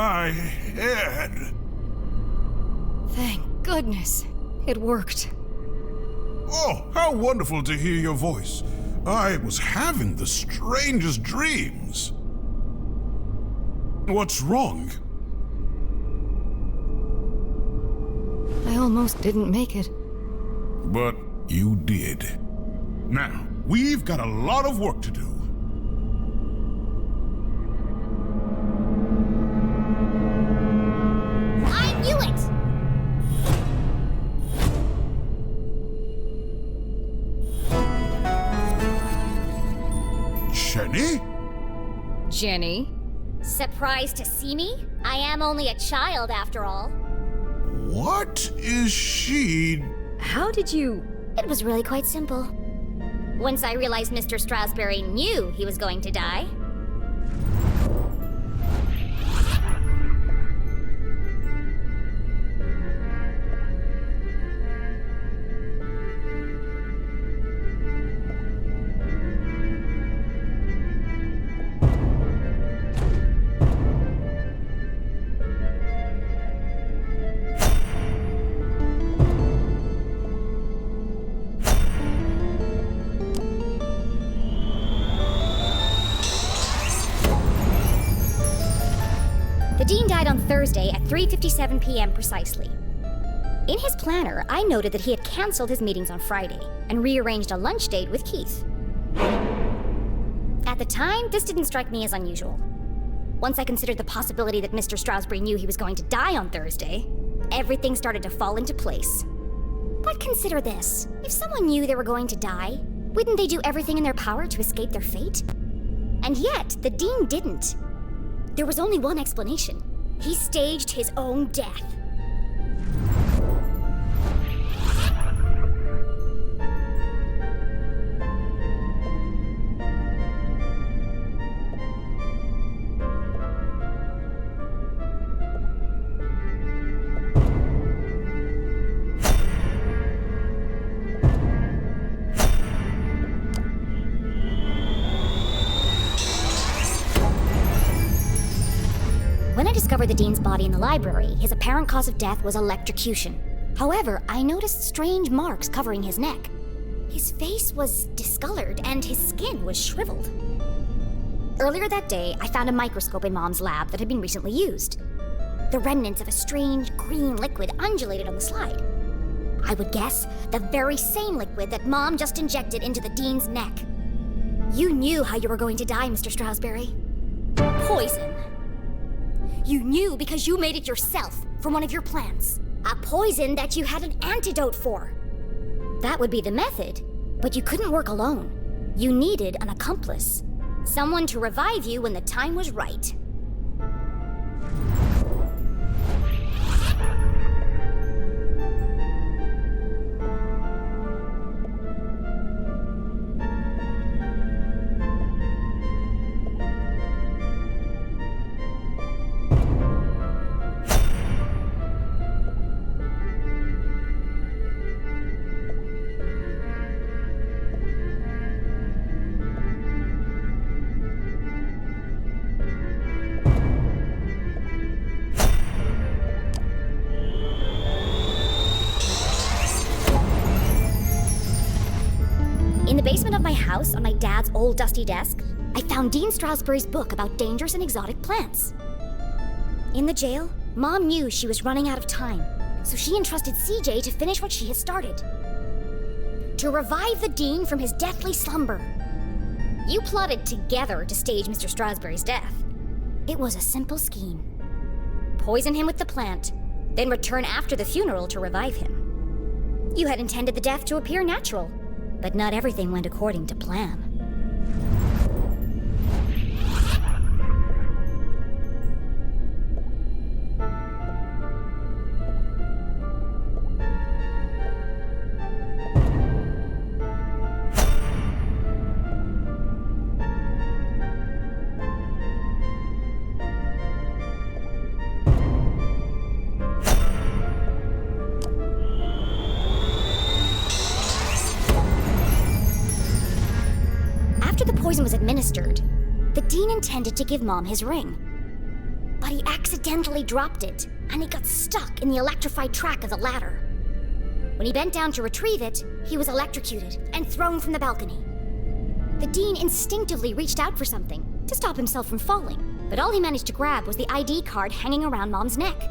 My head. Thank goodness. It worked. Oh, how wonderful to hear your voice. I was having the strangest dreams. What's wrong? I almost didn't make it. But you did. Now, we've got a lot of work to do. I knew it! Jenny? Jenny? Surprised to see me? I am only a child after all. What is she? How did you... It was really quite simple. Once I realized Mr. Strasberry knew he was going to die, the Dean died on Thursday at 3:57 p.m. precisely. In his planner, I noted that he had canceled his meetings on Friday and rearranged a lunch date with Keith. At the time, this didn't strike me as unusual. Once I considered the possibility that Mr. Strasberry knew he was going to die on Thursday, everything started to fall into place. But consider this. If someone knew they were going to die, wouldn't they do everything in their power to escape their fate? And yet, the Dean didn't. There was only one explanation. He staged his own death. When I discovered the Dean's body in the library, his apparent cause of death was electrocution. However, I noticed strange marks covering his neck. His face was discolored and his skin was shriveled. Earlier that day, I found a microscope in Mom's lab that had been recently used. The remnants of a strange green liquid undulated on the slide. I would guess the very same liquid that Mom just injected into the Dean's neck. You knew how you were going to die, Mr. Strasberry. Poison. You knew because you made it yourself from one of your plants. A poison that you had an antidote for. That would be the method, but you couldn't work alone. You needed an accomplice. Someone to revive you when the time was right. In the basement of my house, on my dad's old dusty desk, I found Dean Strasberry's book about dangerous and exotic plants. In the jail, Mom knew she was running out of time, so she entrusted CJ to finish what she had started. To revive the Dean from his deathly slumber. You plotted together to stage Mr. Strasberry's death. It was a simple scheme. Poison him with the plant, then return after the funeral to revive him. You had intended the death to appear natural, but not everything went according to plan. After the poison was administered, the Dean intended to give Mom his ring. but he accidentally dropped it, and it got stuck in the electrified track of the ladder. When he bent down to retrieve it, he was electrocuted and thrown from the balcony. The dean instinctively reached out for something to stop himself from falling, but all he managed to grab was the ID card hanging around Mom's neck.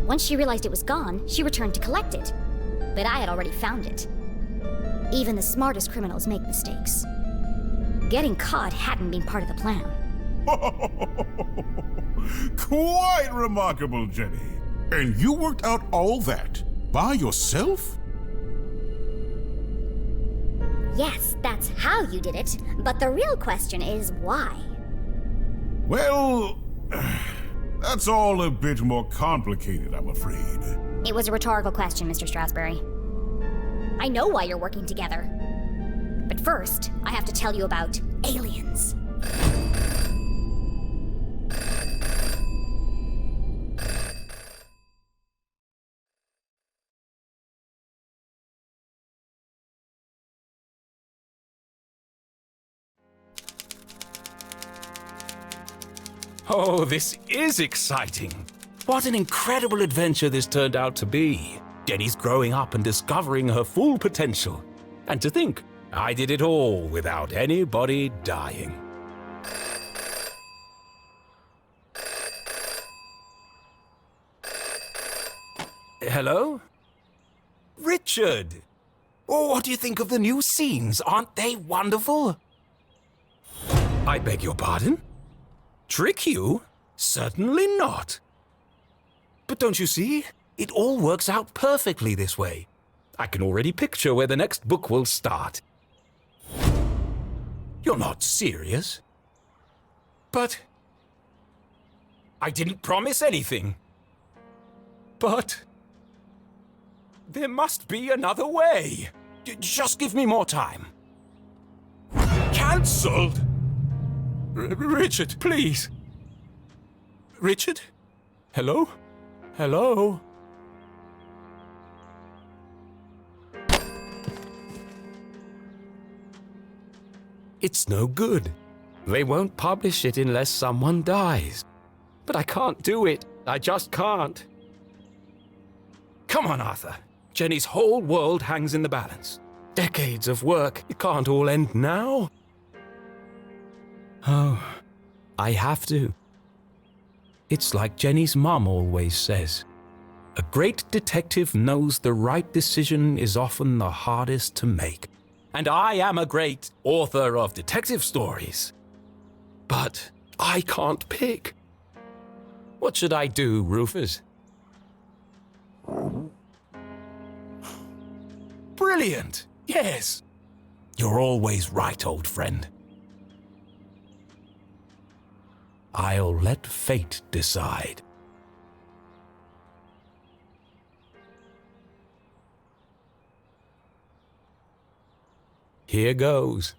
Once she realized it was gone, she returned to collect it, but I had already found it. Even the smartest criminals make mistakes. Getting caught hadn't been part of the plan. Quite remarkable, Jenny. And you worked out all that by yourself? Yes, that's how you did it, but the real question is why? Well, that's all a bit more complicated, I'm afraid. It was a rhetorical question, Mr. Strasberry. I know why you're working together. But first, I have to tell you about aliens. Oh, this is exciting. What an incredible adventure this turned out to be. Jenny's growing up and discovering her full potential. And to think, I did it all without anybody dying. Hello? Richard! Oh, what do you think of the new scenes? Aren't they wonderful? I beg your pardon? Trick you? Certainly not. But don't you see? It all works out perfectly this way. I can already picture where the next book will start. You're not serious? But I didn't promise anything. But there must be another way. Just give me more time. Cancelled? Richard, please. Richard? Hello? Hello? It's no good. They won't publish it unless someone dies. But I can't do it. I just can't. Come on, Arthur. Jenny's whole world hangs in the balance. Decades of work. It can't all end now. Oh, I have to. It's like Jenny's mum always says. A great detective knows the right decision is often the hardest to make. And I am a great author of detective stories. But I can't pick. What should I do, Rufus? Brilliant! Yes! You're always right, old friend. I'll let fate decide. Here goes.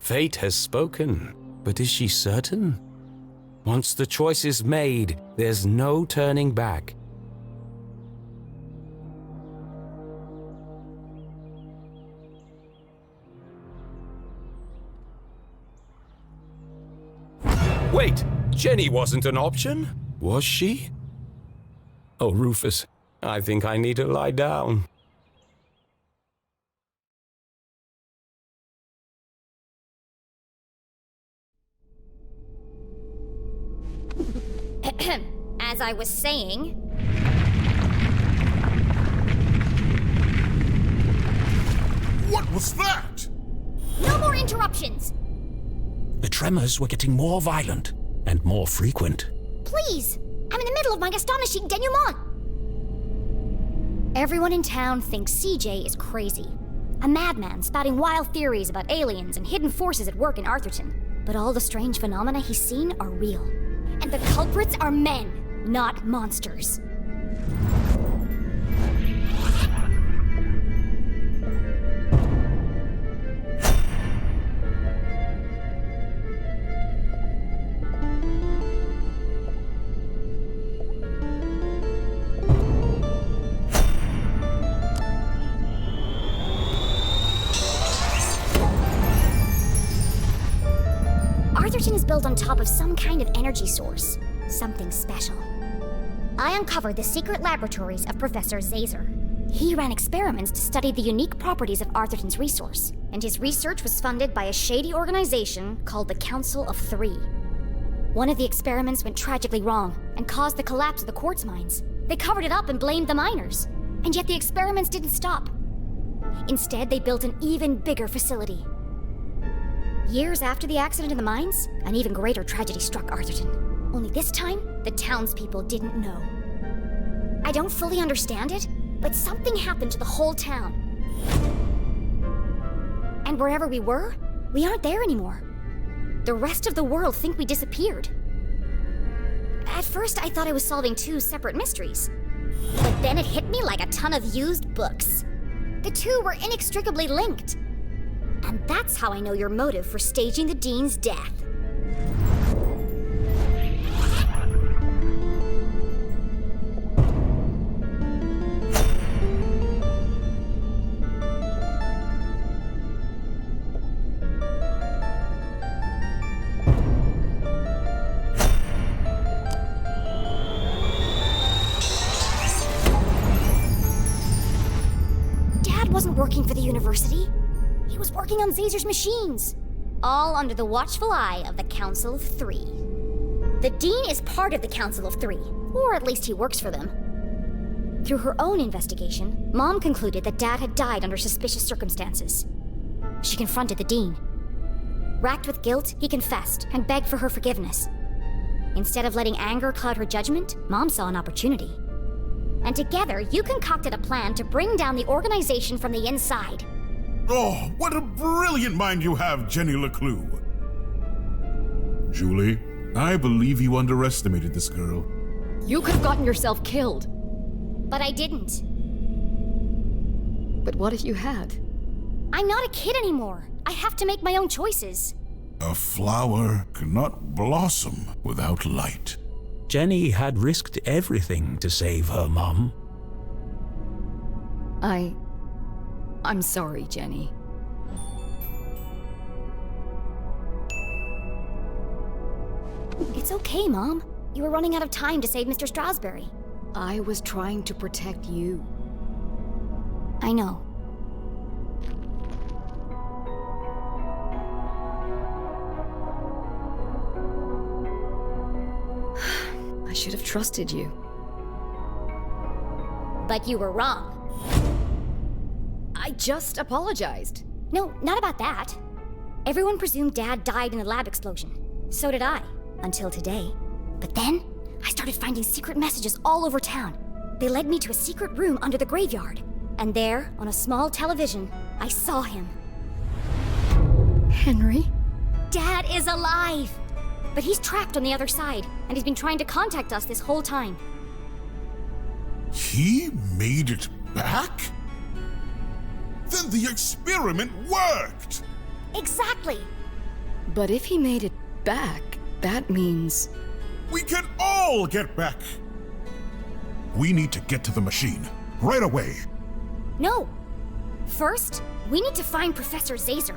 Fate has spoken, but is she certain? Once the choice is made, there's no turning back. Wait, Jenny wasn't an option, was she? Oh, Rufus, I think I need to lie down. As I was saying... What was that? No more interruptions! The tremors were getting more violent and more frequent. Please! I'm in the middle of my astonishing denouement! Everyone in town thinks CJ is crazy. A madman spouting wild theories about aliens and hidden forces at work in Arthurton. But all the strange phenomena he's seen are real. And the culprits are men, not monsters. Arthurton is built on top of some kind of energy source. Something special. I uncovered the secret laboratories of Professor Zazer. He ran experiments to study the unique properties of Arthurton's resource, and his research was funded by a shady organization called the Council of Three. One of the experiments went tragically wrong and caused the collapse of the quartz mines. They covered it up and blamed the miners, and yet the experiments didn't stop. Instead, they built an even bigger facility. Years after the accident in the mines, an even greater tragedy struck Arthurton. Only this time, the townspeople didn't know. I don't fully understand it, but something happened to the whole town. And wherever we were, we aren't there anymore. The rest of the world think we disappeared. At first, I thought I was solving two separate mysteries. But then it hit me like a ton of used books. The two were inextricably linked. And that's how I know your motive for staging the Dean's death. Dad wasn't working for the university. He was working on Zazer's machines, all under the watchful eye of the Council of Three. The Dean is part of the Council of Three, or at least he works for them. Through her own investigation, Mom concluded that Dad had died under suspicious circumstances. She confronted the Dean. Racked with guilt, he confessed and begged for her forgiveness. Instead of letting anger cloud her judgment, Mom saw an opportunity. And together, you concocted a plan to bring down the organization from the inside. Oh, what a brilliant mind you have, Jenny LeClue. Julie, I believe you underestimated this girl. You could have gotten yourself killed. But I didn't. But what if you had? I'm not a kid anymore. I have to make my own choices. A flower cannot blossom without light. Jenny had risked everything to save her mum. I'm sorry, Jenny. It's okay, Mom. You were running out of time to save Mr. Strasberry. I was trying to protect you. I know. I should have trusted you. But you were wrong. I just apologized. No, not about that. Everyone presumed Dad died in the lab explosion. So did I, until today. But then, I started finding secret messages all over town. They led me to a secret room under the graveyard. And there, on a small television, I saw him. Henry? Dad is alive! But he's trapped on the other side, and he's been trying to contact us this whole time. He made it back? Then the experiment worked! Exactly! But if he made it back, that means... We can all get back! We need to get to the machine, right away. No! First, we need to find Professor Zazer.